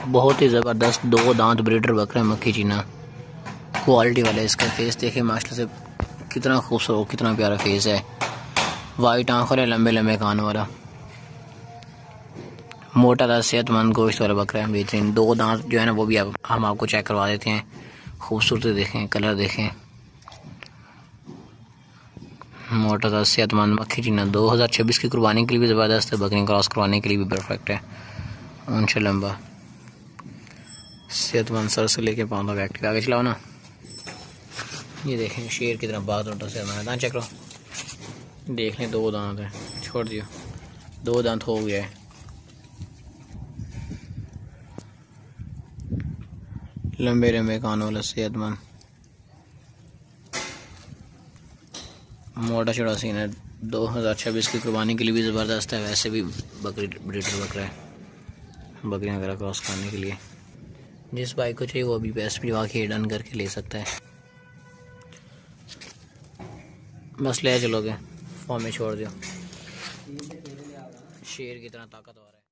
बहुत ही ज़बरदस्त 2 दांत ब्रीडर बकरा मक्खी चीना क्वालिटी वाला। इसका फेस देखिए माशाल्लाह से कितना खूबसूरत, कितना प्यारा फेस है। वाइट आंख वाला, लंबे लंबे कान वाला, मोटा था, सेहतमंद गोश्त वाला बकरा है। बेहतरीन 2 दांत जो है ना वो भी हम आपको चेक करवा देते हैं। खूबसूरती देखें, कलर देखें, मोटा था, सेहतमंद मक्खी चीना 2026 की कुर्बानी के लिए भी ज़बरदस्त है। बकरी क्रॉस करवाने के लिए भी परफेक्ट है। ऊंचा लंबा, सेहतमंद, सर से लेके पाँव तक एक्टिव। आगे चलाओ ना। ये देखें शेर की तरह बात उल्टा से दांत चेक करो, देख लें 2 दांत है, छोड़ दियो 2 दांत हो गया है। लंबे लंबे कानों वाला, सेहतमंद, मोटा चौड़ा सीन है। 2026 की कुर्बानी के लिए भी ज़बरदस्त है। वैसे भी बकरी ब्रीडर बकरा है, बकरियां वगैरह क्रॉस करने के लिए। जिस बाइक को चाहिए वो अभी पैसे भिजवा के डन करके ले सकता है। बस ले चलोगे फॉर्म में छोड़ दियो। शेर की तरह ताकतवर।